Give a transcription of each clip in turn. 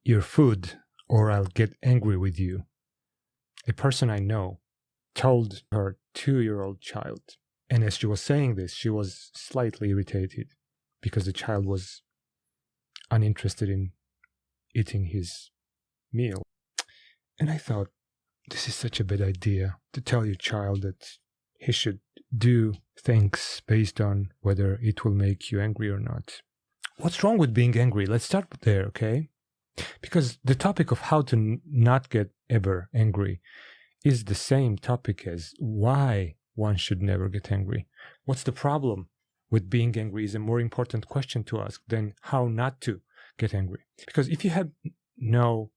your food or I'll get angry with you. A person I know told her 2-year-old child. And as she was saying this, she was slightly irritated because the child was uninterested in eating his meal. And I thought, this is such a bad idea to tell your child that he should do things based on whether it will make you angry or not. What's wrong with being angry? Let's start there, okay? Because the topic of how to not get ever angry is the same topic as why one should never get angry. What's the problem with being angry is a more important question to ask than how not to get angry. Because if you have no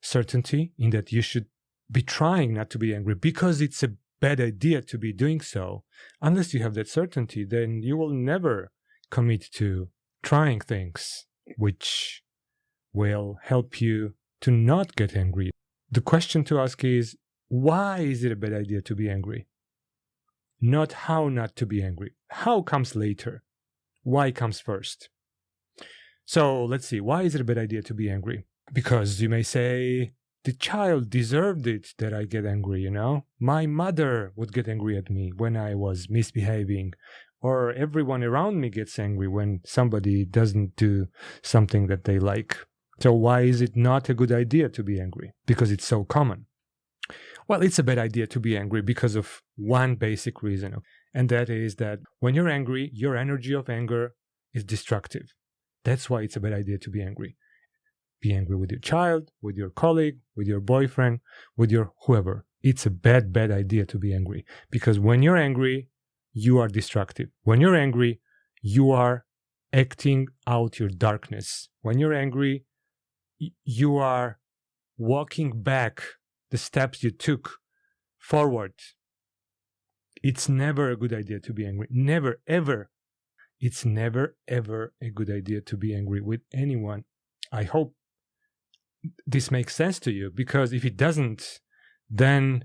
certainty in that you should be trying not to be angry because it's a bad idea to be doing so, unless you have that certainty, then you will never commit to trying things which will help you to not get angry. The question to ask is, why is it a bad idea to be angry? Not how not to be angry. How comes later. Why comes first. So let's see, why is it a bad idea to be angry? Because you may say, the child deserved it that I get angry, you know? My mother would get angry at me when I was misbehaving, or everyone around me gets angry when somebody doesn't do something that they like. So why is it not a good idea to be angry? Because it's so common. Well, it's a bad idea to be angry because of one basic reason, and that is that when you're angry, your energy of anger is destructive. That's why it's a bad idea to be angry. Be angry with your child, with your colleague, with your boyfriend, with your whoever. It's a bad idea to be angry. Because when you're angry, you are destructive. When you're angry, you are acting out your darkness. When you're angry, you are walking back the steps you took forward. It's never a good idea to be angry. Never, ever. It's never, ever a good idea to be angry with anyone. I hope this makes sense to you, because if it doesn't, then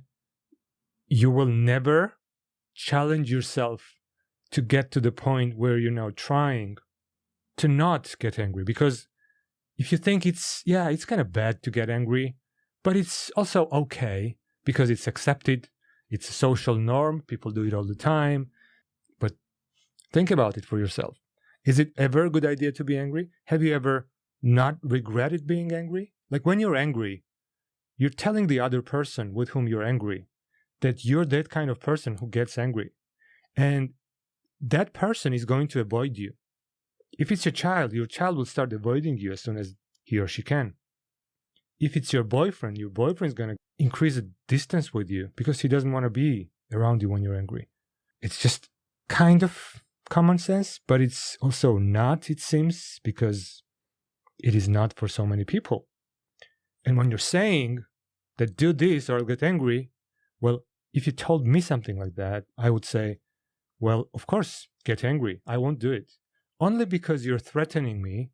you will never challenge yourself to get to the point where you're now trying to not get angry. Because if you think it's kind of bad to get angry, but it's also okay because it's accepted, it's a social norm, people do it all the time. But think about it for yourself. Is it ever a good idea to be angry? Have you ever not regretted being angry? Like when you're angry, you're telling the other person with whom you're angry that you're that kind of person who gets angry. And that person is going to avoid you. If it's your child will start avoiding you as soon as he or she can. If it's your boyfriend's going to increase the distance with you because he doesn't want to be around you when you're angry. It's just kind of common sense, but it's also not, it seems, because it is not for so many people. And when you're saying that do this or I'll get angry, well, if you told me something like that, I would say, well, of course, get angry. I won't do it. Only because you're threatening me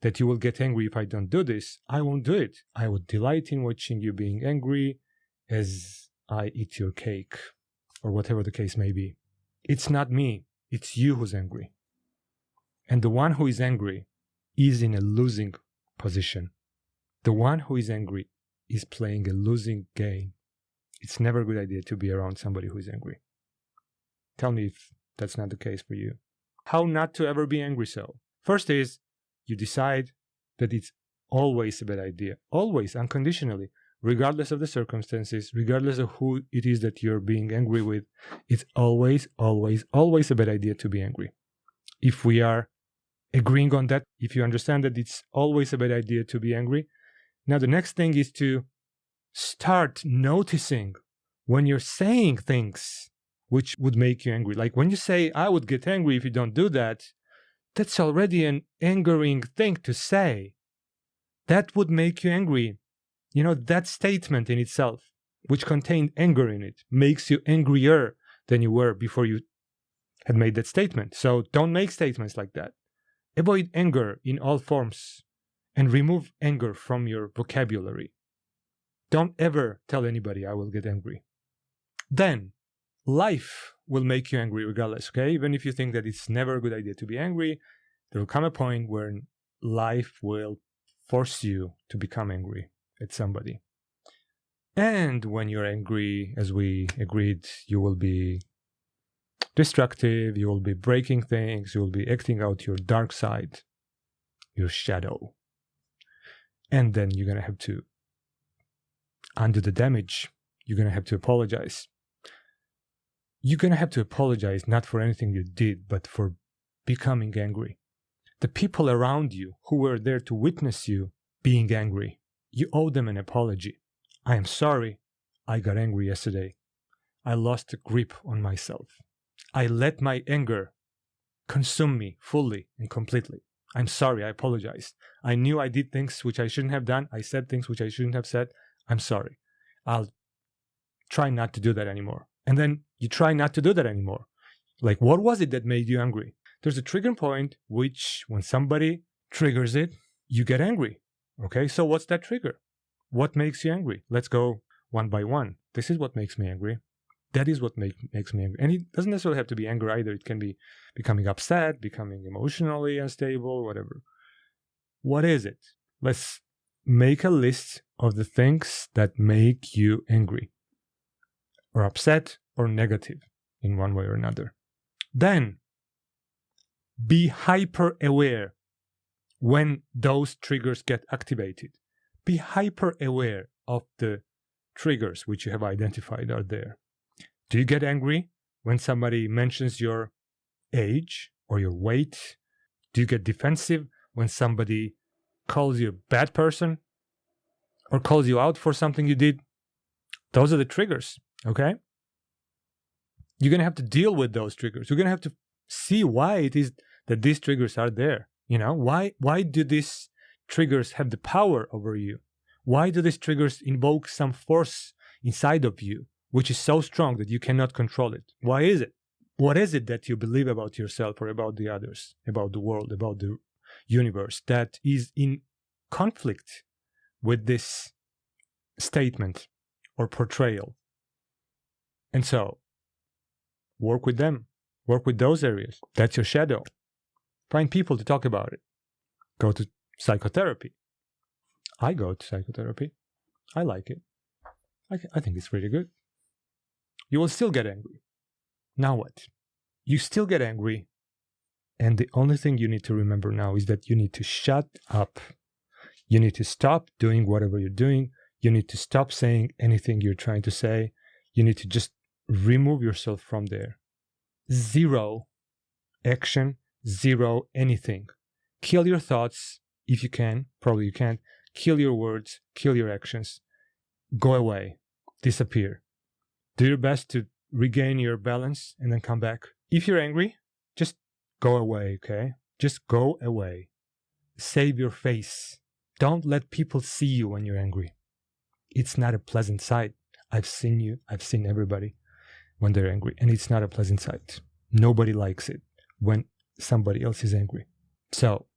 that you will get angry if I don't do this, I won't do it. I would delight in watching you being angry as I eat your cake, or whatever the case may be. It's not me. It's you who's angry. And the one who is angry is in a losing position. The one who is angry is playing a losing game. It's never a good idea to be around somebody who is angry. Tell me if that's not the case for you. How not to ever be angry so? First is, you decide that it's always a bad idea. Always, unconditionally. Regardless of the circumstances, regardless of who it is that you're being angry with, it's always, always, always a bad idea to be angry. If we are agreeing on that, if you understand that it's always a bad idea to be angry, now the next thing is to start noticing when you're saying things which would make you angry. Like when you say, I would get angry if you don't do that, that's already an angering thing to say. That would make you angry. You know, that statement in itself, which contained anger in it, makes you angrier than you were before you had made that statement. So don't make statements like that. Avoid anger in all forms and remove anger from your vocabulary. Don't ever tell anybody, I will get angry. Then, life will make you angry regardless, okay? Even if you think that it's never a good idea to be angry, there will come a point where life will force you to become angry at somebody. And when you're angry, as we agreed, you will be destructive, you will be breaking things, you will be acting out your dark side, your shadow. And then you're going to have to undo the damage. You're going to have to apologize. You're going to have to apologize not for anything you did, but for becoming angry. The people around you who were there to witness you being angry, you owe them an apology. I am sorry I got angry yesterday. I lost a grip on myself. I let my anger consume me fully and completely. I'm sorry, I apologize. I knew I did things which I shouldn't have done. I said things which I shouldn't have said. I'm sorry. I'll try not to do that anymore. And then you try not to do that anymore. Like, what was it that made you angry? There's a trigger point which, when somebody triggers it, you get angry. Okay, so what's that trigger? What makes you angry? Let's go one by one. This is what makes me angry. That is what makes me angry. And it doesn't necessarily have to be anger either. It can be becoming upset, becoming emotionally unstable, whatever. What is it? Let's make a list of the things that make you angry or upset or negative in one way or another. Then be hyper aware when those triggers get activated. Be hyper aware of the triggers which you have identified are there. Do you get angry when somebody mentions your age or your weight? Do you get defensive when somebody calls you a bad person or calls you out for something you did? Those are the triggers, okay? You're going to have to deal with those triggers. You're going to have to see why it is that these triggers are there. You know, why do these triggers have the power over you? Why do these triggers invoke some force inside of you, which is so strong that you cannot control it? Why is it? What is it that you believe about yourself or about the others, about the world, about the universe that is in conflict with this statement or portrayal? And so, work with them. Work with those areas. That's your shadow. Find people to talk about it. Go to psychotherapy. I go to psychotherapy. I like it. I think it's pretty good. You will still get angry. Now what? You still get angry. And the only thing you need to remember now is that you need to shut up. You need to stop doing whatever you're doing. You need to stop saying anything you're trying to say. You need to just remove yourself from there. Zero action, zero anything. Kill your thoughts if you can. Probably you can't. Kill your words, kill your actions. Go away. Disappear. Do your best to regain your balance and then come back. If you're angry, just go away, okay? Just go away. Save your face. Don't let people see you when you're angry. It's not a pleasant sight. I've seen you. I've seen everybody when they're angry. And it's not a pleasant sight. Nobody likes it when somebody else is angry. So,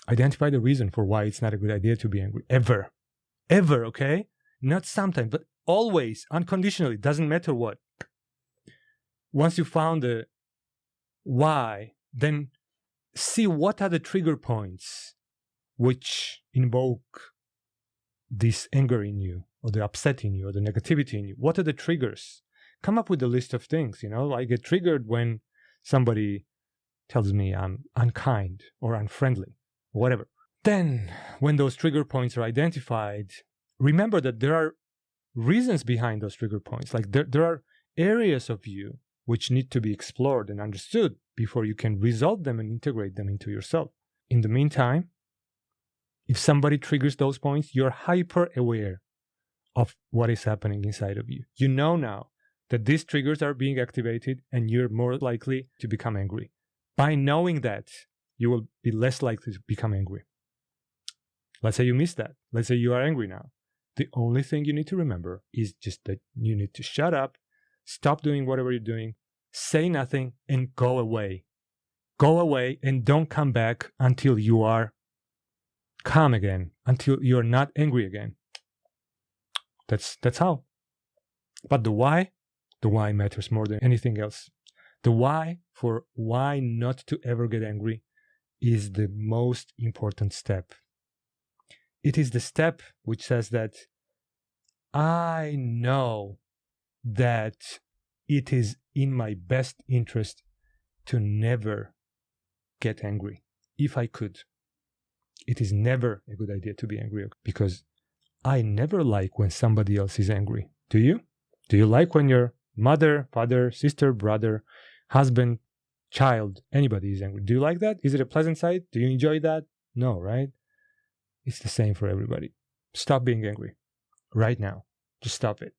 identify the reason for why it's not a good idea to be angry. Ever. Ever, okay? Not sometimes, but always, unconditionally. Doesn't matter what. Once you found the why, then see what are the trigger points which invoke this anger in you, or the upset in you, or the negativity in you. What are the triggers? Come up with a list of things. I get triggered when somebody tells me I'm unkind or unfriendly, or whatever. Then, when those trigger points are identified, remember that there are reasons behind those trigger points. Like there are areas of you which need to be explored and understood before you can resolve them and integrate them into yourself. In the meantime, if somebody triggers those points, you're hyper aware of what is happening inside of you. You know now that these triggers are being activated and you're more likely to become angry. By knowing that, you will be less likely to become angry. Let's say you missed that. Let's say you are angry now. The only thing you need to remember is just that you need to shut up, stop doing whatever you're doing, say nothing, and go away. Go away and don't come back until you are calm again, until you're not angry again. That's how. But the why matters more than anything else. The why for why not to ever get angry is the most important step. It is the step which says that I know that it is in my best interest to never get angry. If I could, it is never a good idea to be angry because I never like when somebody else is angry. Do you? Do you like when your mother, father, sister, brother, husband, child, anybody is angry? Do you like that? Is it a pleasant sight? Do you enjoy that? No, right? It's the same for everybody. Stop being angry right now. Just stop it.